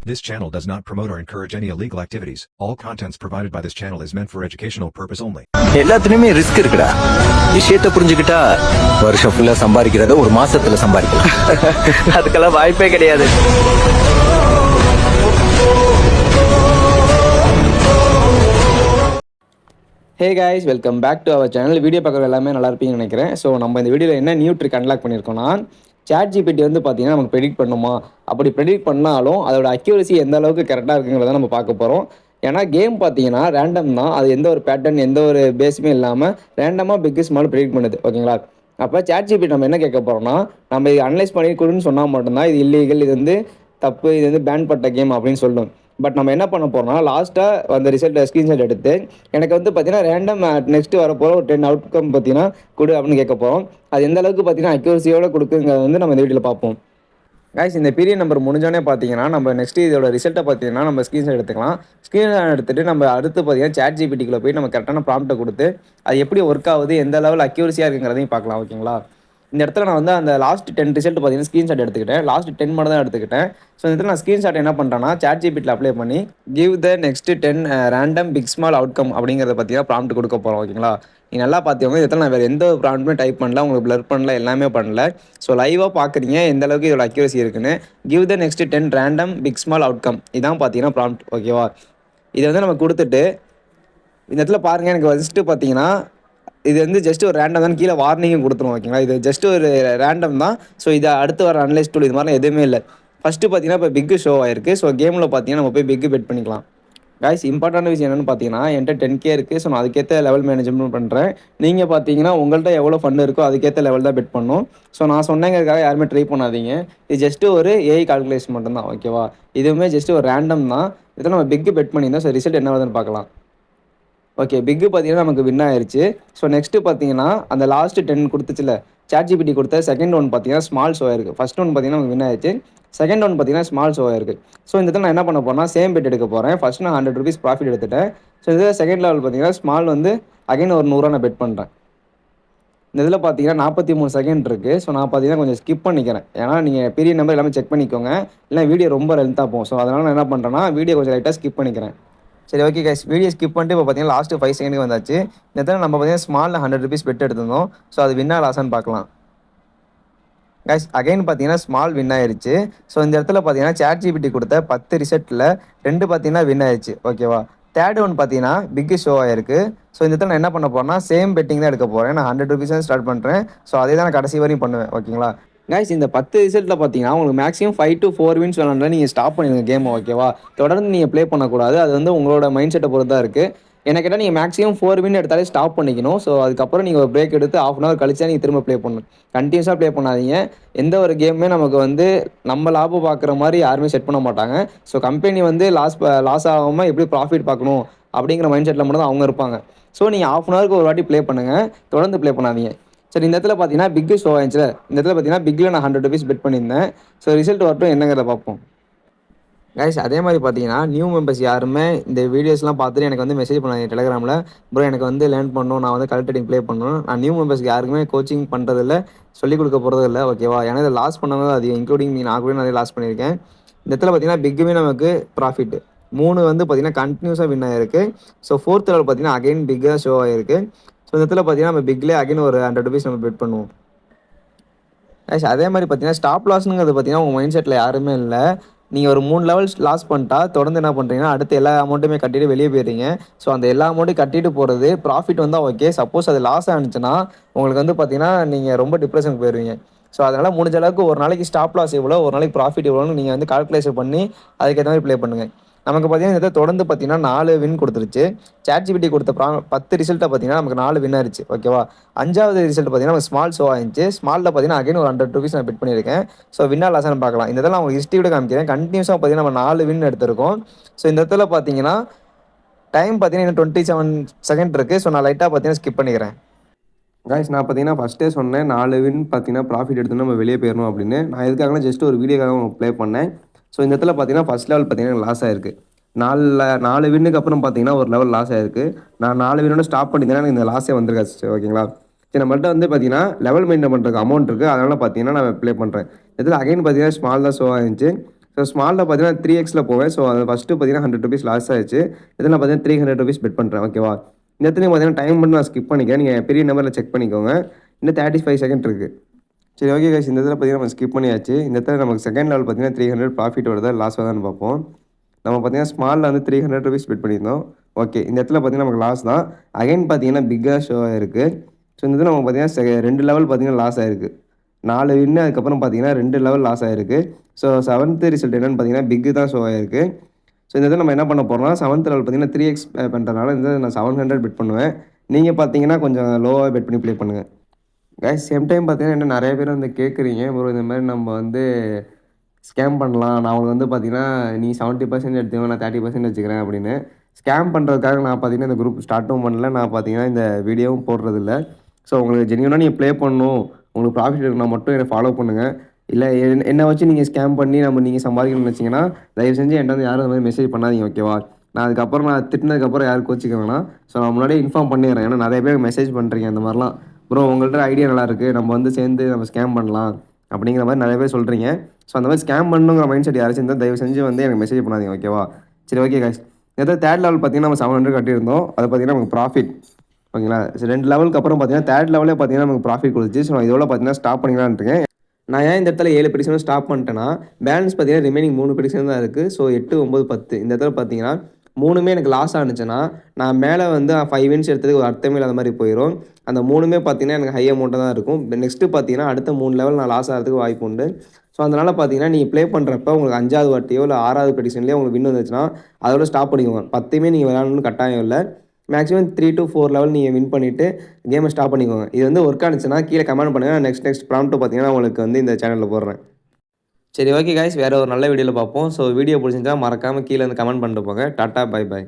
This channel does not promote or encourage any illegal activities. All contents provided by this channel is meant for educational purpose only. எல்லாத்துலயுமே risk இருக்குடா. விஷயத்தை புரிஞ்சுக்கிட்டா வருஷம் ஃபுல்லா சம்பாதிக்கிறத ஒரு மாசத்துல சம்பாதிக்கலாம். அதுக்கெல்லாம் வாய்ப்பே கிடையாது. Hey guys, welcome back to our channel. Video பார்க்குற எல்லாமே நல்லா இருப்பீங்கன்னு நினைக்கிறேன். ஸோ நம்ம இந்த வீடியோவில் என்ன நியூ ட்ரிக் அன்லாக் பண்ணியிருக்கோம்னா, சாட் ஜிபிடி வந்து பார்த்தீங்கன்னா நமக்கு ப்ரெடிக்ட் பண்ணுமா, அப்படி ப்ரெடிக்ட் பண்ணாலும் அதோட அக்யூரசி எந்த அளவுக்கு கரெக்டாக இருக்குங்கிறத நம்ம பார்க்க போகிறோம். ஏன்னா கேம் பார்த்தீங்கன்னா ரேண்டம் தான், அது எந்த ஒரு பேட்டர்ன் எந்த ஒரு பேஸுமே இல்லாமல் ரேண்டமாக பிக் ஸ்மால் ப்ரெடிக்ட் பண்ணுது. ஓகேங்களா? அப்போ சாட் ஜிபிடி நம்ம என்ன கேட்க போகிறோம்னா, நம்ம இது அனலைஸ் பண்ணி கொடுன்னு சொன்னால் மட்டும்தான் இது இல்லீகல், இது வந்து தப்பு, இது வந்து பேன் பட்ட கேம் அப்படின்னு சொல்லும். பட் நம்ம என்ன பண்ண போறோம்னா, லாஸ்ட்டாக அந்த ரிசல்ட்டை ஸ்க்ரீன்ஷாட் எடுத்து எனக்கு வந்து பார்த்தீங்கன்னா ரேண்டம் நெக்ஸ்ட் வரப்போகிற ஒரு 10 அவுட்கம் பார்த்தீங்கன்னா கொடு அப்படின்னு கேட்க போகிறோம். அது எந்த அளவுக்கு பார்த்தீங்கன்னா அக்யூரசியோட கொடுக்குங்கிறத வந்து நம்ம இந்த வீடியோவில் பார்ப்போம். கைஸ், இந்த பீரியட் நம்பர் முடிஞ்சோடனே பார்த்தீங்கன்னா நம்ம நெக்ஸ்ட் இதோட ரிசல்ட்டை பார்த்தீங்கன்னா நம்ம ஸ்க்ரீன்ஷாட் எடுத்துக்கலாம். ஸ்க்ரீன்ஷாட் எடுத்துட்டு நம்ம அடுத்து பார்த்தீங்கன்னா சாட் ஜிபிடிக்குள்ளே போய் நம்ம கரெக்டான ப்ராம்ப்ட்டை கொடுத்து அது எப்படி ஒர்க் ஆகுது, எந்த லெவல் அக்யூரசியாக இருக்குங்கிறதையும் பார்க்கலாம். ஓகேங்களா? இந்த இடத்துல நான் வந்து அந்த லாஸ்ட் 10 ரிசல்ட் பார்த்தீங்கன்னா ஸ்க்ரீன்ஷாட் எடுத்துக்கிட்டேன். லாஸ்ட் 10 மட்டும் தான் எடுத்துக்கிட்டேன். ஸோ இந்த இடத்துல நான் ஸ்க்ரீன்ஷாட் என்ன பண்ணுறேன்னா, சாட் ஜிபிடியில் அப்ளை பண்ணி give the next 10 random pick small outcome அப்படிங்கிறத பார்த்தீங்கன்னா ப்ராம்ப்ட் கொடுக்க போகிறோம். ஓகேங்களா? நீ நல்லா பார்த்துக்கோங்க. இந்த இடத்துல நான் வேறு எந்த ஒரு ப்ராம்ப்ட்டுமே டைப் பண்ணல, உங்களுக்கு பிளர் பண்ணல, எல்லாமே பண்ணல. ஸோ லைவாக பார்க்குறீங்க எந்த அளவுக்கு இதோட அக்யூரசி இருக்குன்னு. Give the next 10 random pick small outcome, இதான் பார்த்தீங்கன்னா ப்ராம்ப்ட். ஓகேவா? இதை வந்து நம்ம கொடுத்துட்டு இந்த இடத்துல பாருங்கள், எனக்கு ஃபஸ்ட்டு பார்த்தீங்கன்னா இது வந்து ஜஸ்ட் ஒரு ரேண்டம் தான், கீழே வார்னிங்கும் கொடுத்துருவோம். ஓகேங்களா? இது ஜஸ்ட் ஒரு ரேண்டம் தான். ஸோ இதை அடுத்து வர அனலைஸ் டூல் இது மாதிரிலாம் எதுவுமே இல்லை. ஃபஸ்ட்டு பார்த்தீங்கன்னா இப்போ பிக்கு ஷோ ஆயிருக்கு. ஸோ கேமில் பார்த்தீங்கன்னா நம்ம போய் பிக்கு பெட் பண்ணிக்கலாம். கைஸ், இம்பார்ட்டன்ட் விஷயம் என்னென்னு பார்த்தீங்கன்னா, என்கிட்ட 10K இருக்குது. ஸோ நான் அதுக்கேற்ற லெவல் மேனேஜ்மெண்ட் பண்ணுறேன். நீங்கள் பார்த்தீங்கன்னா உங்கள்கிட்ட எவ்வளோ ஃபண்ட் இருக்கோ அதுக்கேற்ற லெவல் தான் பெட் பண்ணணும். ஸோ நான் சொன்னேங்கிறதுக்காக யாருமே ட்ரை பண்ணாதீங்க. இது ஜஸ்ட்டு ஒரு ஏஐ கால்குலேஷன் மட்டும்தான். ஓகேவா? இதுவுமே ஜஸ்ட்டு ஒரு ரேண்டம் தான். இதில் நம்ம பிக்கு பெட் பண்ணியிருந்தோம். ஸோ ரிசல்ட் என்ன வருதுன்னு பார்க்கலாம். ஓகே, பிக்கு பார்த்தீங்கன்னா நமக்கு வின் ஆயிடுச்சு. ஸோ நெக்ஸ்ட்டு பார்த்தீங்கன்னா அந்த லாஸ்ட் 10 கொடுத்துச்சுல சாட் ஜிபிடி கொடுத்த செகண்ட் ஒன் பார்த்தீங்கன்னா ஸ்மால் ஷோ ஆயிருக்கு. ஃபர்ஸ்ட் ஒன் பார்த்தீங்கன்னா நமக்கு வின் ஆயிடுச்சு. செகண்ட் ஒன் பார்த்தீங்கன்னா ஸ்மால் ஷோ ஆயிருக்கு. ஸோ இந்த இடத்துல நான் என்ன பண்ண போறேன்னா, சேம் பெட் எடுக்க போகிறேன். ஃபர்ஸ்ட் நான் 100 ருபீஸ் ப்ராஃபிட் எடுத்துட்டேன். ஸோ இதில் செகண்ட் லெவல் பார்த்தீங்கன்னா ஸ்மால் வந்து அகைன் ஒரு 100 நான் பெட் பண்ணுறேன். இந்த இதில் பார்த்தீங்கன்னா 43 செகண்ட் இருக்குது. ஸோ நான் பார்த்தீங்கன்னா கொஞ்சம் ஸ்கிப் பண்ணிக்கிறேன். ஏன்னா நீங்கள் பெரிய நம்பர் எல்லாமே செக் பண்ணிக்கோங்க, இல்லை வீடியோ ரொம்ப லென்த்தாக போகும். ஸோ அதனால் நான் என்ன பண்ணுறேன்னா வீடியோ கொஞ்சம் லைட்டாக ஸ்கிப் பண்ணிக்கிறேன். சரி, ஓகே கைஸ், வீடியோ ஸ்கிப் பண்ணிட்டு இப்போ பார்த்தீங்கன்னா லாஸ்ட்டு 5 செகண்டுக்கு வந்தாச்சு. இந்த இடத்துல நம்ம பார்த்தீங்கன்னா ஸ்மாலில் 100 ருபீஸ் பெட் எடுத்திருந்தோம். ஸோ அது வின்னா லாஸான்னு பார்க்கலாம். கைஸ், அகைன் பார்த்தீங்கன்னா ஸ்மால் வின் ஆயிடுச்சு. ஸோ இந்த இடத்துல பார்த்தீங்கன்னா சாட் ஜிபிடி கொடுத்த 10 ரிசல்ட்டில் 2 பார்த்தீங்கன்னா வின் ஆயிடுச்சு. ஓகேவா? தேர்ட் ஒன் பார்த்தீங்கன்னா பிக் ஷோ ஆயிருக்கு. ஸோ இந்த இடத்துல நான் என்ன பண்ண போறேன்னா, சேம் பெட்டிங் தான் எடுக்க போகிறேன். நான் 100 ருபீஸ் தான் ஸ்டார்ட் பண்ணுறேன். ஸோ அதே தான் நான் கடைசி வரையும் பண்ணுவேன். ஓகேங்களா? கைஸ், இந்த 10 ரிசல்ட்டில் பார்த்தீங்கன்னா உங்களுக்கு மேக்ஸிமம் 5 to 4 வின்ஸ் விளாண்டா நீங்கள் ஸ்டாப் பண்ணிடுங்க கேம். ஓகேவா? தொடர்ந்து நீங்கள் ப்ளே பண்ணக்கூடாது. அது வந்து உங்களோட மைண்ட் செட்டை பொறுத்து தான் இருக்குது. என்ன கேட்டால் நீங்கள் மேக்ஸிமம் 4 வின் எடுத்தாலே ஸ்டாப் பண்ணிக்கணும். ஸோ அதுக்கப்புறம் நீங்கள் ஒரு பிரேக் எடுத்து ½ hour கழிச்சா நீங்கள் திரும்ப ப்ளே பண்ணணும். கண்டினியூஸாக ப்ளே பண்ணாதீங்க. எந்த ஒரு கேமுமே நமக்கு வந்து நம்ம லாபம் பார்க்குற மாதிரி யாருமே செட் பண்ண மாட்டாங்க. ஸோ கம்பெனி வந்து லாஸ் ஆகாமல் எப்படி ப்ராஃபிட் பார்க்கணும் அப்படிங்கிற மைண்ட் செட்டில் மட்டும் தான் அவங்க இருப்பாங்க. ஸோ நீங்கள் ½ hourக்கு ஒரு வாட்டி ப்ளே பண்ணுங்கள், தொடர்ந்து ப்ளே பண்ணாதீங்க. சரி, இந்த இடத்துல பார்த்தீங்கன்னா பிக்கு ஷோ ஆயிடுச்சு. இந்த இடத்துல பார்த்தீங்கன்னா பிக்கில் நான் 100 ருபீஸ் பெட் பண்ணியிருந்தேன். ஸோ ரிசல்ட் வரட்டும் என்னங்கிறத பார்ப்போம். கைஸ், அதே மாதிரி பார்த்தீங்கன்னா நியூ மெம்பர்ஸ் யாருமே இந்த வீடியோஸ்லாம் பார்த்துட்டு எனக்கு வந்து மெசேஜ் பண்ணாங்க டெலிகிராமில், ப்ரோ எனக்கு வந்து லேர்ன் பண்ணணும், நான் வந்து கலெக்டிங் ப்ளே பண்ணணும். நான் நியூ மெம்பர்ஸ்க்கு யாருக்குமே கோச்சிங் பண்ணுறதில்ல, சொல்லிக் கொடுக்க போகிறது இல்லை. ஓகேவா? ஏன்னா இதை லாஸ் பண்ணவங்க அதிகம், இன்க்ளூடிங் நான் கூட நிறைய லாஸ் பண்ணியிருக்கேன். இந்த இடத்துல பார்த்தீங்கன்னா பிக்குமே நமக்கு ப்ராஃபிட் 3 வந்து பார்த்தீங்கன்னா கண்டினியூஸாக வின் ஆகிருக்கு. ஸோ ஃபோர்த் லெவல் பார்த்தீங்கன்னா அகைன் பிக்காக ஷோ ஆகிருக்கு. ஸோ இந்த இடத்துல பார்த்தீங்கன்னா நம்ம பிக்லேயே அகைன் ஒரு 100 ருபீஸ் நம்ம பெட் பண்ணுவோம். அதே மாதிரி பார்த்தீங்கன்னா ஸ்டாப் லாஸ்னுங்கிறது பார்த்தீங்கன்னா உங்கள் மைண்ட் செட்டில் யாருமே இல்லை. நீங்கள் ஒரு 3 லெவல்ஸ் லாஸ் பண்ணிட்டா தொடர்ந்து என்ன பண்ணுறீங்கன்னா அடுத்து எல்லா அமௌண்ட்டுமே கட்டிட்டு வெளியே போயிடுறீங்க. ஸோ அந்த எல்லா அமௌண்ட்டையும் கட்டிட்டு போகிறது ப்ராஃபிட் வந்தால் ஓகே. சப்போஸ் அது லாஸ் ஆனிச்சுன்னா உங்களுக்கு வந்து பார்த்தீங்கன்னா நீங்கள் ரொம்ப டிப்ரெஷனுக்கு போயிடுவீங்க. ஸோ அதனால் முடிஞ்ச அளவுக்கு ஒரு நாளைக்கு ஸ்டாப் லாஸ் எவ்வளோ, ஒரு நாளைக்கு ப்ராஃபிட் எவ்வளோன்னு நீங்கள் வந்து கால்குலேஷன் பண்ணி அதுக்கேற்ற மாதிரி ப்ளே பண்ணுங்கள். நமக்கு பார்த்தீங்கன்னா இதை தொடர்ந்து பார்த்தீங்கன்னா 4 வின் கொடுத்துருச்சு. சாட் ஜிபிடி கொடுத்த 10 ரிசல்ட்டை பார்த்தீங்கன்னா நமக்கு 4 வின் ஆயிடுச்சு. ஓகேவா? 5வது ரிசல்ட் பார்த்தீங்கன்னா நமக்கு ஸ்மால் ஷோ ஆயிடுச்சு. ஸ்மாலில் பார்த்தீங்கன்னா அகைன் ஒரு 100 ருபீஸ் நான் பெட் பண்ணியிருக்கேன். ஸோ வின்னா லாஸான்னு பார்க்கலாம். இந்த இடத்துல உங்களுக்கு ஹிஸ்ட்ரி கூட காமிக்கிறேன். கண்டினியூஸாக பார்த்தீங்கன்னா நம்ம 4 வின் எடுத்திருக்கோம். ஸோ இந்த இடத்துல பார்த்தீங்கன்னா டைம் பார்த்தீங்கன்னா இன்னும் 27 செகண்ட் இருக்குது. ஸோ நான் லைட்டாக பார்த்தீங்கன்னா ஸ்கிப் பண்ணிக்கிறேன். கைஸ், நான் பார்த்தீங்கன்னா ஃபஸ்ட்டே சொன்னேன் 4 வின் பார்த்தீங்கன்னா ப்ராஃபிட் எடுத்து நம்ம வெளியே போயிடணும் அப்படின்னு. நான் எதுக்காகலாம் ஜஸ்ட் ஒரு வீடியோக்காக ப்ளே பண்ணேன். ஸோ இந்த இடத்துல பார்த்தீங்கன்னா ஃபஸ்ட் லெவல் பார்த்தீங்கன்னா லாஸ் ஆயிருக்கு. 4 வின்னுக்கு அப்புறம் பார்த்தீங்கன்னா ஒரு லெவல் லாஸ் ஆயிருக்கு. நான் 4 வின்னோட ஸ்டாப் பண்ணியிருந்தேன்னா எனக்கு இந்த லாஸே வந்திருக்காச்சு. ஓகேங்களா? சரி, நம்மள்ட்ட வந்து பார்த்தீங்கன்னா லெவல் மெயின்டைன் பண்ணுறதுக்கு அமௌண்ட் இருக்குது. அதனால் பார்த்தீங்கன்னா நான் ப்ளே பண்ணுறேன். இதில் அகைன் பார்த்தீங்கன்னா ஸ்மால் தான் ஷோ ஆகிருந்துச்சு. ஸோ ஸ்மாலில் பார்த்தீங்கன்னா 3x போவேன். ஸோ அது ஃபஸ்ட்டு பார்த்தீங்கன்னா ₹100 லாஸ் ஆயிடுச்சு. இதில் நான் பார்த்தீங்கன்னா ₹300 பெட் பண்ணுறேன். ஓகேவா? இந்த இடத்துலையும் பார்த்தீங்கன்னா டைம் மட்டும் நான் ஸ்கிப் பண்ணிக்கிறேன். நீங்கள் பெரிய நம்பரில் செக் பண்ணிக்கோங்க. இன்னும் 35 செகண்ட் இருக்குது. சரி ஓகே கைஸ், இந்த இடத்துல பார்த்தீங்கன்னா நம்ம ஸ்கிப் பண்ணியாச்சு. இந்த இடத்துல நமக்கு செகண்ட் லெவல் பார்த்தீங்கன்னா 300 ப்ராஃபிட் வருதா லாஸ் வருதான்னு பார்ப்போம். நம்ம பார்த்தீங்கன்னா ஸ்மாலில் வந்து ₹300 பெட் பண்ணியிருந்தோம். ஓகே, இந்த இடத்துல பார்த்தீங்கன்னா நமக்கு லாஸ் தான். அகைன் பார்த்தீங்கன்னா பிக்காக ஷோ ஆயிருக்கு. ஸோ இந்த இடத்துல நம்ம பார்த்தீங்கன்னா 2 லெவல் பார்த்தீங்கன்னா லாஸ் ஆயிருக்கு. 4 வின்னு, அதுக்கப்புறம் பார்த்தீங்கன்னா 2 லெவல் லாஸ் ஆயிருக்கு. ஸோ 7th ரிசல்ட் என்னென்னு பார்த்தீங்கன்னா பிக்கு தான் ஷோ ஆயிருக்கு. ஸோ இந்த இடத்துல நம்ம என்ன பண்ண போகிறோம்னா 7th லெவல் பார்த்தீங்கன்னா 3x பண்ணுறதுனால இந்த நான் 700 பெட் பண்ணுவேன். நீங்கள் பார்த்தீங்கன்னா கொஞ்சம் லோவாக பெட் பண்ணி ப்ளே பண்ணுங்கள். கைஸ் சேம் டைம் பார்த்தீங்கன்னா என்ன நிறைய பேர் வந்து கேட்குறீங்க, ப்ரோ இந்த மாதிரி நம்ம வந்து ஸ்கேம் பண்ணலாம், நான் உங்களுக்கு வந்து பார்த்தீங்கன்னா நீ 70% எடுத்துக்கோ, நான் 30% வச்சுக்கிறேன் அப்படின்னு. ஸ்கேம் பண்ணுறதுக்காக நான் பார்த்தீங்கன்னா இந்த குரூப் ஸ்டார்ட்டும் பண்ணல, நான் பார்த்தீங்கன்னா இந்த வீடியோவும் போடுறதில்ல. ஸோ உங்களுக்கு ஜென்யூனாக நீங்கள் ப்ளே பண்ணணும், உங்களுக்கு ப்ராஃபிட் இருக்குன்னா மட்டும் என்னை ஃபாலோ பண்ணுங்கள். இல்லை என்னை வச்சு நீங்கள் ஸ்கேம் பண்ணி நீங்கள் சம்பாதிக்கணும்னு வச்சிங்கன்னா தயவு செஞ்சு என்கிட்ட வந்து யாரும் அந்த மாதிரி மெசேஜ் பண்ணாதீங்க. ஓகேவா? நான் அதுக்கப்புறம் நான் திட்டினதுக்கப்புறம் யாரும் கோச்சிக்க வேணாம். ஸோ நான் முன்னாடியே இன்ஃபார்ம் பண்ணிடுறேன். ஏன்னா நிறைய பேர் மெசேஜ் பண்ணுறீங்க அந்த மாதிரிலாம், ப்ரோ உங்கள்கிட்ட ஐடியா நல்லாயிருக்கு, நம்ம வந்து சேர்ந்து நம்ம ஸ்கேம் பண்ணலாம் அப்படிங்கிற மாதிரி நிறைய பேர் சொல்கிறீங்க. ஸோ அந்த மாதிரி ஸ்கேம் பண்ணுங்கிற மைண்ட் செட் யாராச்சும் இருந்தால் தயவு செஞ்சு வந்து எனக்கு மெசேஜ் பண்ணாதீங்க. ஓகேவா? சரி ஓகே கைஸ், ஏதாவது 3rd லெவல் பார்த்தீங்கன்னா நம்ம 700 கட்டியிருந்தோம். அது பார்த்தீங்கன்னா நமக்கு ப்ராஃபிட். ஓகேங்களா? 2 லெவலுக்கு அப்புறம் பார்த்தீங்கன்னா 3rd லெவலே பார்த்தீங்கன்னா நமக்கு ப்ராஃபிட் கொடுத்துச்சு. ஸோ நான் இதோட பார்த்தீங்கன்னா ஸ்டாப் பண்ணிக்கலான்னு இருக்கேன். நான் ஏன் இந்த இடத்துல 7 ப்ரெடிக்ஷன் ஸ்டாப் பண்ணிட்டேன்னா, பேலன்ஸ் பார்த்தீங்கன்னா ரிமைனிங் 3 ப்ரெடிக்ஷன் தான் இருக்குது. ஸோ 8, 9, 10 இந்த இடத்துல பார்த்தீங்கன்னா 3மே எனக்கு லாஸ் ஆனுச்சுன்னா நான் மேலே வந்து 5 வின்ஸ் எடுத்ததுக்கு ஒரு அர்த்தமே இல்லாத மாதிரி போயிடும். அந்த 3மே பார்த்தீங்கன்னா எனக்கு ஹை அமௌண்ட்டாக தான் இருக்கும். நெக்ஸ்ட்டு பார்த்தீங்கன்னா அடுத்த 3 லெவல் நான் லாஸ் ஆகிறதுக்கு வாய்ப்பு உண்டு. ஸோ அதனால் பார்த்தீங்கன்னா நீங்கள் ப்ளே பண்ணுறப்ப உங்களுக்கு 5வது வாட்டியோ இல்லை 6வது ப்ரெடிக்ஷன்லேயோ உங்களுக்கு வின் வந்துச்சுன்னா அதோட ஸ்டாப் பண்ணிக்கோங்க. 10மே நீங்கள் விளையாடணும்னு கட்டாயம் இல்லை. மேக்ஸிமம் 3 to 4 லெவல் நீங்கள் வின் பண்ணிவிட்டு கேமை ஸ்டாப் பண்ணிக்கோங்க. இது வந்து ஒர்க் ஆனிச்சுன்னா கீழே கமெண்ட் பண்ணுங்கள். நெக்ஸ்ட் ப்ராம்ப்ட் பார்த்தீங்கன்னா உங்களுக்கு வந்து இந்த சேனலில் போடுறேன். சரி ஓகே கைஸ், வேறு ஒரு நல்ல வீடியோவில் பார்ப்போம். ஸோ வீடியோ பிடிச்சிருந்தா மறக்காமல் கீழே வந்து கமெண்ட் பண்ணிட்டு போங்க. Tata, bye bye.